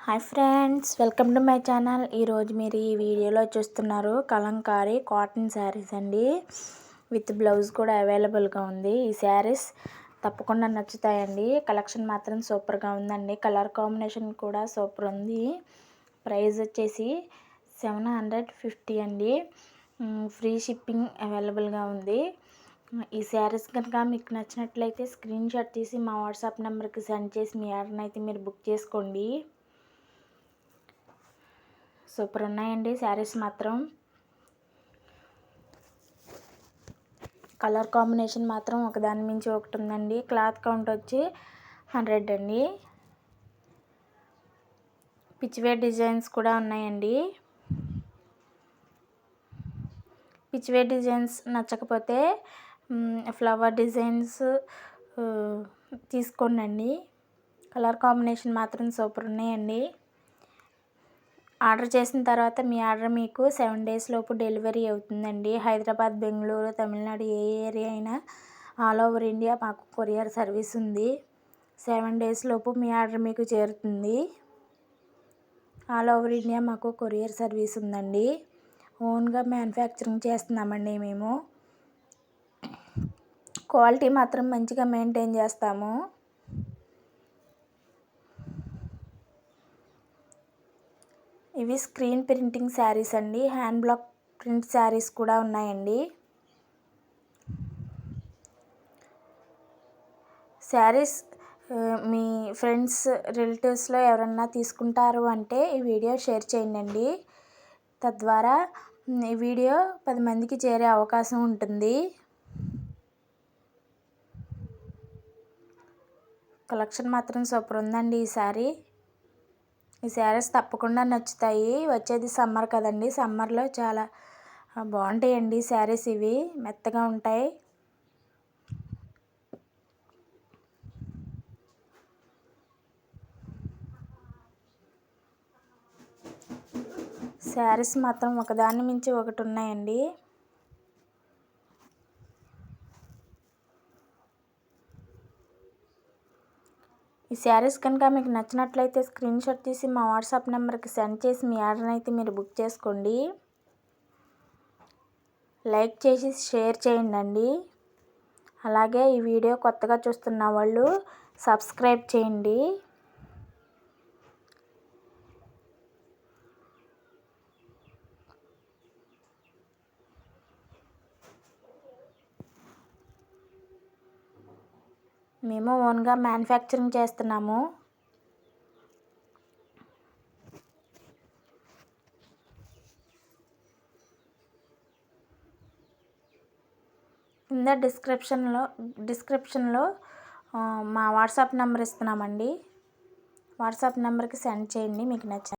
Hi friends, welcome to my channel. ఈరోజు మీరు ఈ వీడియోలో చూస్తున్నారు కలంకారీ కాటన్ శారీస్ అండి. విత్ బ్లౌజ్ కూడా అవైలబుల్గా ఉంది. ఈ శారీస్ తప్పకుండా నచ్చుతాయండి. కలెక్షన్ మాత్రం సూపర్గా ఉందండి. కలర్ కాంబినేషన్ కూడా సూపర్ ఉంది. ప్రైస్ వచ్చేసి 750 అండి. ఫ్రీ షిప్పింగ్ అవైలబుల్గా ఉంది. ఈ శారీస్ కనుక మీకు నచ్చినట్లయితే స్క్రీన్ షాట్ తీసి మా వాట్సాప్ నెంబర్కి సెండ్ చేసి మీ ఆర్డర్ని అయితే మీరు బుక్ చేసుకోండి. సూపర్ ఉన్నాయండి శారీస్ మాత్రం. కలర్ కాంబినేషన్ మాత్రం ఒకదాని మించి ఒకటి ఉందండి. క్లాత్ కౌంట్ వచ్చి 100 అండి. పిచ్చివేర్ డిజైన్స్ కూడా ఉన్నాయండి. పిచ్చివేర్ డిజైన్స్ నచ్చకపోతే ఫ్లవర్ డిజైన్స్ తీసుకోండి. కలర్ కాంబినేషన్ మాత్రం సూపర్ ఉన్నాయండి. ఆర్డర్ చేసిన తర్వాత మీ ఆర్డర్ మీకు 7 డేస్ లోపు డెలివరీ అవుతుందండి. హైదరాబాద్, బెంగళూరు, తమిళనాడు ఏ ఏరియా అయినా ఆల్ ఓవర్ ఇండియా మాకు కొరియర్ సర్వీస్ ఉంది. 7 డేస్ లోపు మీ ఆర్డర్ మీకు చేరుతుంది. ఆల్ ఓవర్ ఇండియా మాకు కొరియర్ సర్వీస్ ఉందండి. ఓన్గా మ్యానుఫ్యాక్చరింగ్ చేస్తున్నామండి మేము. క్వాలిటీ మాత్రం మంచిగా మెయింటైన్ చేస్తాము. ఇవి స్క్రీన్ ప్రింటింగ్ శారీస్ అండి. హ్యాండ్ బ్లాక్ ప్రింట్ శారీస్ కూడా ఉన్నాయండి. శారీస్ మీ ఫ్రెండ్స్, రిలేటివ్స్లో ఎవరన్నా తీసుకుంటారు అంటే ఈ వీడియో షేర్ చేయండి. తద్వారా ఈ వీడియో 10 మందికి చేరే అవకాశం ఉంటుంది. కలెక్షన్ మాత్రం సూపర్ ఉందండి. ఈ శారీస్ తప్పకుండా నచ్చుతాయి. వచ్చేది సమ్మర్ కదండి. సమ్మర్లో చాలా బాగుంటాయండి శారీస్. ఇవి మెత్తగా ఉంటాయి. శారీస్ మాత్రం ఒకదాని మించి ఒకటి ఉన్నాయండి. ఈ శారీస్ కనుక మీకు నచ్చినట్లయితే స్క్రీన్ షాట్ తీసి మా వాట్సాప్ నెంబర్కి సెండ్ చేసి మీ ఆర్డర్ని అయితే మీరు బుక్ చేసుకోండి. లైక్ చేసి షేర్ చేయండి. అలాగే ఈ వీడియో కొత్తగా చూస్తున్న వాళ్ళు సబ్స్క్రైబ్ చేయండి. మేము ఓన్గా మ్యానుఫ్యాక్చరింగ్ చేస్తున్నాము. కింద డిస్క్రిప్షన్లో మా వాట్సాప్ నెంబర్ ఇస్తున్నామండి. వాట్సాప్ నెంబర్కి సెండ్ చేయండి మీకు నచ్చిన